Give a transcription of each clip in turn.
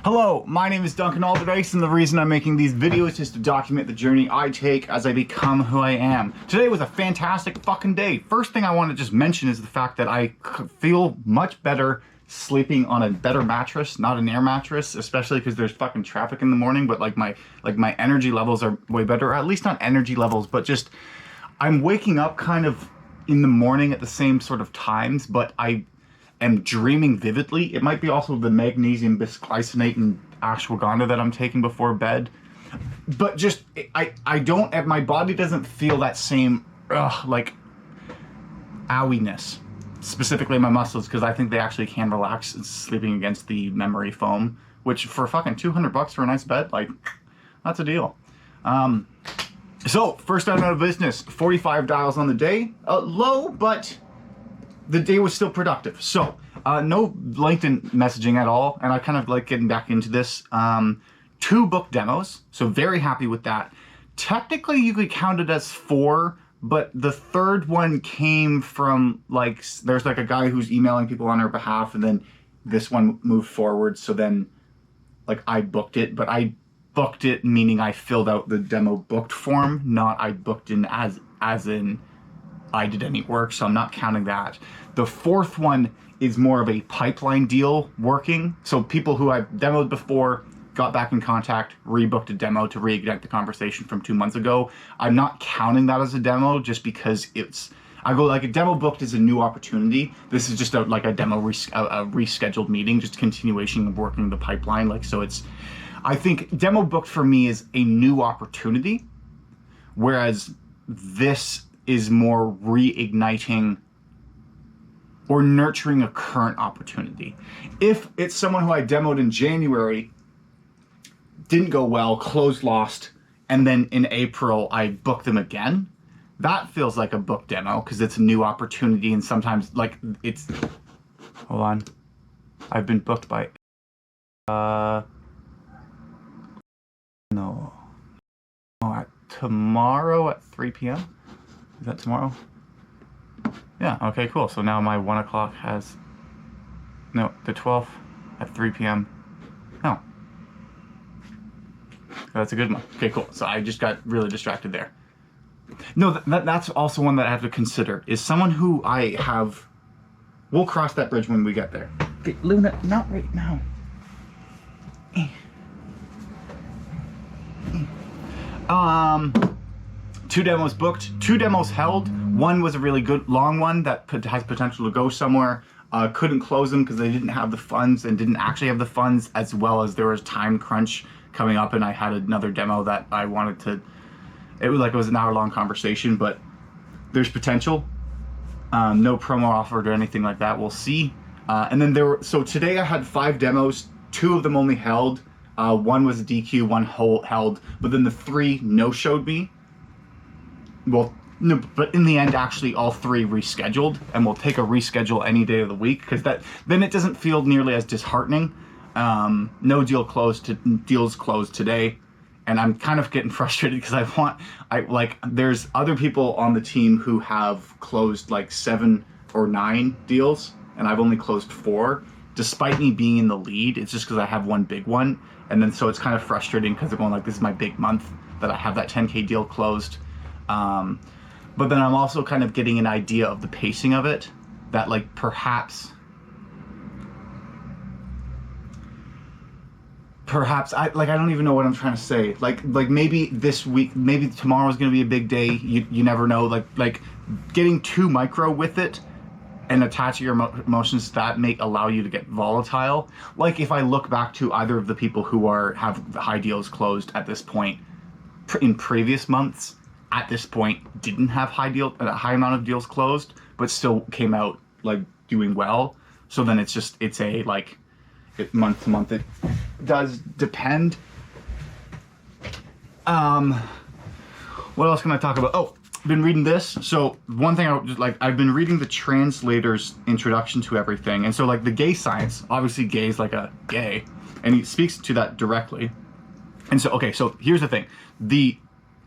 Hello, my name is Duncan Alderdice, and the reason I'm making these videos is to document the journey I take as I become who I am. Today was a fantastic fucking day. First thing I want to just mention is the fact that I feel much better sleeping on a better mattress, not an air mattress, especially because there's fucking traffic in the morning, but like my energy levels are way better, or at least not energy levels, but just I'm waking up kind of in the morning at the same sort of times, but I am dreaming vividly. It might be also the magnesium bisglycinate and ashwagandha that I'm taking before bed, but just I don't, my body doesn't feel that same like owiness, specifically my muscles, because I think they actually can relax sleeping against the memory foam, which for fucking $200 for a nice bed, like, that's a deal. So first out of business, 45 dials on the day, low, but the day was still productive. So no LinkedIn messaging at all, and I kind of like getting back into this. 2 book demos, so very happy with that. Technically you could count it as 4, but the third one came from, like, there's like a guy who's emailing people on our behalf, and then this one moved forward, so then like I booked it, but I booked it meaning I filled out the demo booked form, not I booked in as in I did any work, so I'm not counting that. The fourth one is more of a pipeline deal working. So people who I've demoed before got back in contact, rebooked a demo to reignite the conversation from 2 months ago. I'm not counting that as a demo just because I go like a demo booked is a new opportunity. This is just like a demo a rescheduled meeting, just continuation of working the pipeline. Like, so I think demo booked for me is a new opportunity, whereas this is more reigniting or nurturing a current opportunity. If it's someone who I demoed in January, didn't go well, closed, lost, and then in April I booked them again, that feels like a book demo because it's a new opportunity, and sometimes like it's, hold on, I've been booked by, tomorrow at 3 p.m. Is that tomorrow? Yeah, okay, cool. So now my 1 o'clock has, no, the 12th at 3 p.m. Oh. That's a good one. Okay, cool. So I just got really distracted there. No, that's also one that I have to consider, is someone who I have, we'll cross that bridge when we get there. Okay, Luna, not right now. 2 demos booked, 2 demos held. One was a really good long one that has potential to go somewhere. Couldn't close them because they didn't have the funds and didn't actually have the funds, as well as there was time crunch coming up, and I had another demo that I wanted to, it was an hour-long conversation, but there's potential. No promo offered or anything like that, we'll see. And then so today I had 5 demos, 2 of them only held. One was a DQ, 1 held, but then the 3 no-showed me. Well, no, but in the end, actually, all 3 rescheduled, and we'll take a reschedule any day of the week, because then it doesn't feel nearly as disheartening. No deal closed, deals closed today, and I'm kind of getting frustrated because there's other people on the team who have closed like 7 or 9 deals, and I've only closed 4, despite me being in the lead. It's just because I have one big one, and then so it's kind of frustrating because I'm going like, this is my big month that I have that 10K deal closed. But then I'm also kind of getting an idea of the pacing of it, that like perhaps I don't even know what I'm trying to say. Like maybe this week, maybe tomorrow's gonna be a big day. You never know. Like getting too micro with it and attaching your emotions to that may allow you to get volatile. Like if I look back to either of the people who have high deals closed at this point in previous months, at this point didn't have a high amount of deals closed, but still came out like doing well. So then it's a like month to month. It does depend. What else can I talk about? Oh, been reading this. So one thing I've been reading the translator's introduction to everything, and so like the gay science, obviously gay is like a gay, and he speaks to that directly. And so okay, so here's the thing,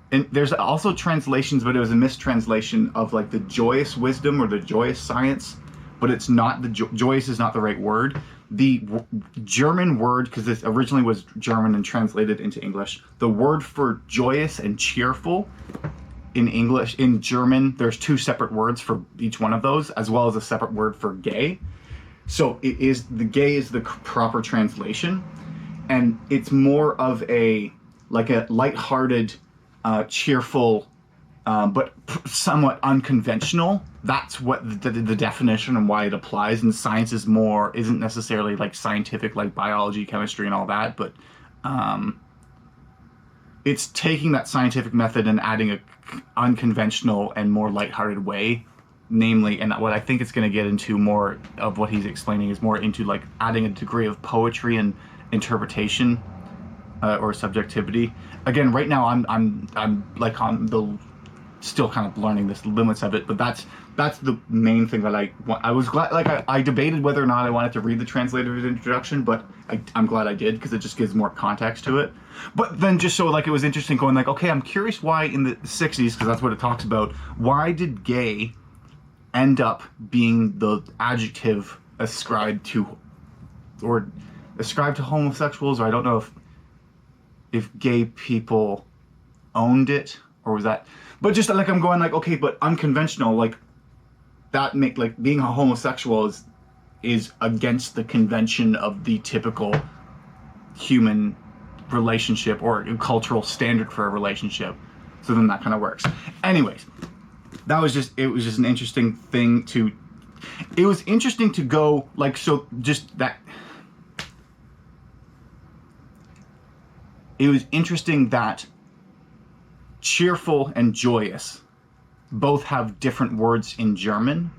and there's also translations, but it was a mistranslation of like the joyous wisdom or the joyous science, but it's not, joyous is not the right word. the German word, because this originally was German and translated into English, the word for joyous and cheerful in German, there's two separate words for each one of those, as well as a separate word for gay. So the gay is the proper translation, and it's more of a lighthearted, cheerful, but somewhat unconventional. That's what the definition and why it applies. And science isn't necessarily like scientific, like biology, chemistry, and all that, but it's taking that scientific method and adding a unconventional and more lighthearted way, namely, and what I think it's going to get into more of what he's explaining is more into like adding a degree of poetry and interpretation or subjectivity. Again, right now I'm like on the still kind of learning the limits of it, but that's the main thing that I was glad, like I debated whether or not I wanted to read the translated introduction, but I'm glad I did, because it just gives more context to it. But then just so like it was interesting going like, okay, I'm curious why in the 60s, because that's what it talks about, why did gay end up being the adjective ascribed to homosexuals, or I don't know if gay people owned it, or was that, but just like I'm going like, okay, but unconventional, like that make like being a homosexual is against the convention of the typical human relationship or cultural standard for a relationship. So then that kind of works. Anyways, it was just an interesting thing it was interesting to go like, so just that it was interesting that cheerful and joyous both have different words in German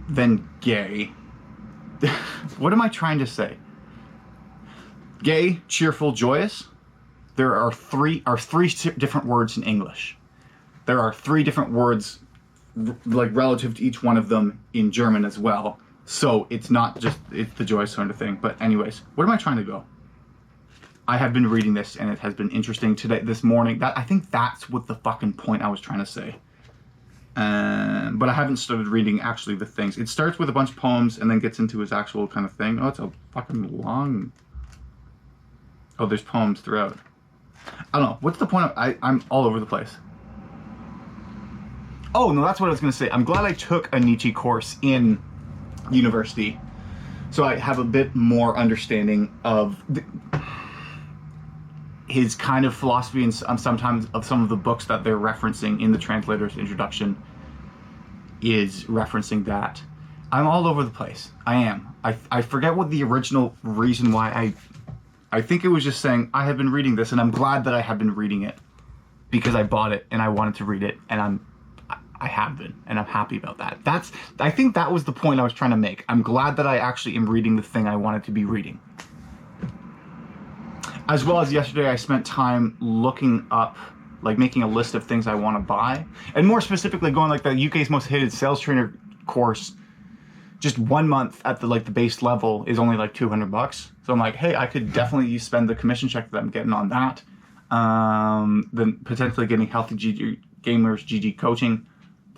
than gay. What am I trying to say? Gay, cheerful, joyous. There are three different words in English. There are three different words like relative to each one of them in German as well. So it's not just the joyous sort of thing. But anyways, where am I trying to go? I have been reading this and it has been interesting this morning. I think that's what the fucking point I was trying to say. But I haven't started reading actually the things. It starts with a bunch of poems and then gets into his actual kind of thing. Oh, it's a fucking long. Oh, there's poems throughout. I don't know. What's the point of I'm all over the place. Oh, no, that's what I was going to say. I'm glad I took a Nietzsche course in university, so I have a bit more understanding of his kind of philosophy and sometimes of some of the books that they're referencing in the translator's introduction is referencing that. I'm all over the place. I am. I forget what the original reason why I think it was just saying I have been reading this, and I'm glad that I have been reading it because I bought it and I wanted to read it, and I have been, and I'm happy about that. I think that was the point I was trying to make. I'm glad that I actually am reading the thing I wanted to be reading. As well as yesterday, I spent time looking up, like making a list of things I want to buy, and more specifically going like the UK's most hated sales trainer course. Just 1 month at the base level is only like $200. So I'm like, hey, I could definitely spend the commission check that I'm getting on that. Then potentially getting healthy gamers GG coaching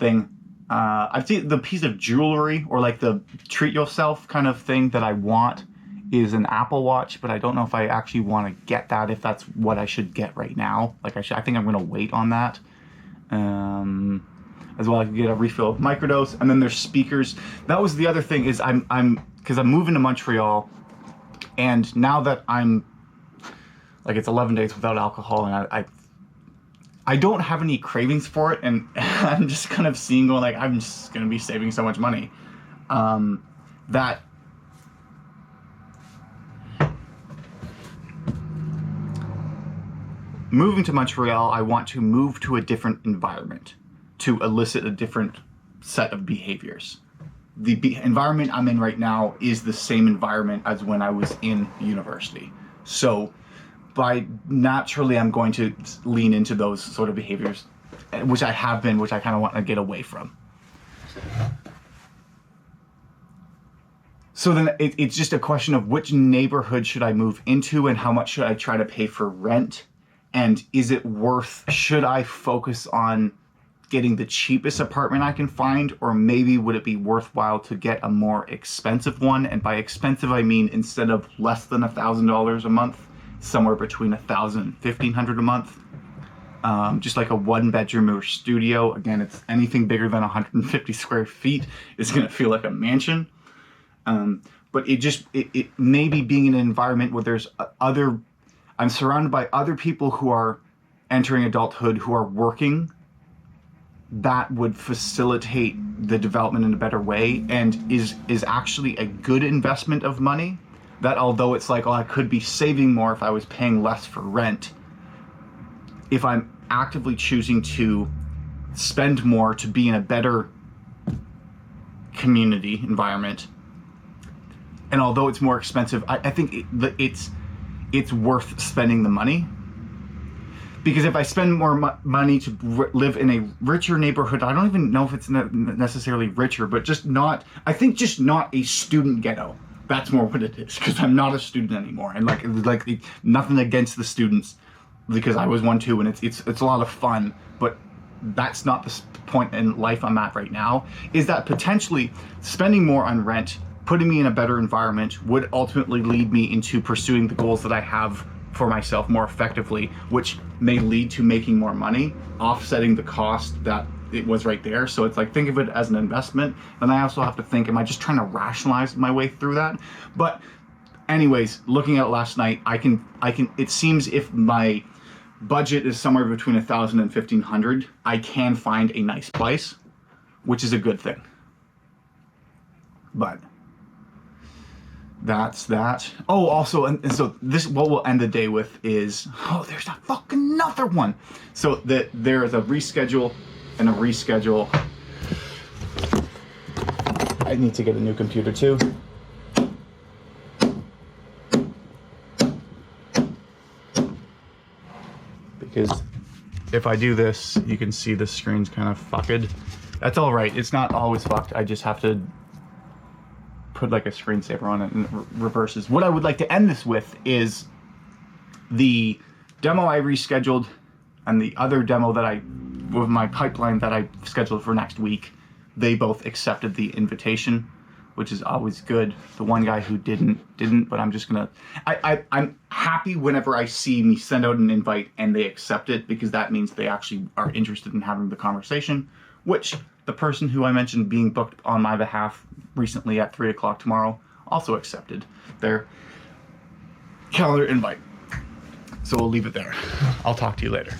thing. I'd say the piece of jewelry or like the treat yourself kind of thing that I want is an Apple Watch, but I don't know if I actually want to get that, if that's what I should get right now. Like I think I'm going to wait on that. As well, I can get a refill of microdose, and then there's speakers. That was the other thing is because I'm moving to Montreal, and now that I'm like it's 11 days without alcohol, and I don't have any cravings for it, and I'm just kind of seeing going like I'm just gonna be saving so much money. That moving to Montreal, I want to move to a different environment to elicit a different set of behaviors. The environment I'm in right now is the same environment as when I was in university. So naturally I'm going to lean into those sort of behaviors, which I have been, which I kind of want to get away from. So then it's just a question of which neighborhood should I move into and how much should I try to pay for rent? And is it worth, should I focus on getting the cheapest apartment I can find, or maybe would it be worthwhile to get a more expensive one? And by expensive, I mean instead of less than $1,000 a month, somewhere between $1,000 and $1,500 a month. Just like a 1-bedroom or studio. Again, it's anything bigger than 150 square feet is going to feel like a mansion. But it maybe being in an environment where there's I'm surrounded by other people who are entering adulthood, who are working, that would facilitate the development in a better way, and is actually a good investment of money. That although it's like, oh, I could be saving more if I was paying less for rent, if I'm actively choosing to spend more to be in a better community environment, and although it's more expensive, I think it's worth spending the money. Because if I spend more money to live in a richer neighborhood, I don't even know if it's necessarily richer, but just not a student ghetto. That's more what it is, because I'm not a student anymore. And like nothing against the students, because I was one too, and it's a lot of fun, but that's not the point in life I'm at right now. Is that potentially spending more on rent, putting me in a better environment, would ultimately lead me into pursuing the goals that I have for myself more effectively, which may lead to making more money, offsetting the cost that it was right there. So it's like, think of it as an investment. And I also have to think, am I just trying to rationalize my way through that? But anyways, looking at it last night, it seems if my budget is somewhere between $1,000 and $1,500, I can find a nice place, which is a good thing. But that's that. Oh, also, and so this, what we'll end the day with is, oh, there's a fucking another one. So there is a reschedule and a reschedule. I need to get a new computer too. Because if I do this, you can see the screen's kind of fucked. That's all right. It's not always fucked. I just have to put like a screensaver on it and it reverses. What I would like to end this with is the demo I rescheduled and the other demo that with my pipeline that I scheduled for next week. They both accepted the invitation, which is always good. The one guy who didn't, but I'm just gonna, I'm happy whenever I see me send out an invite and they accept it, because that means they actually are interested in having the conversation, which the person who I mentioned being booked on my behalf recently at 3 o'clock tomorrow also accepted their calendar invite. So we'll leave it there. I'll talk to you later.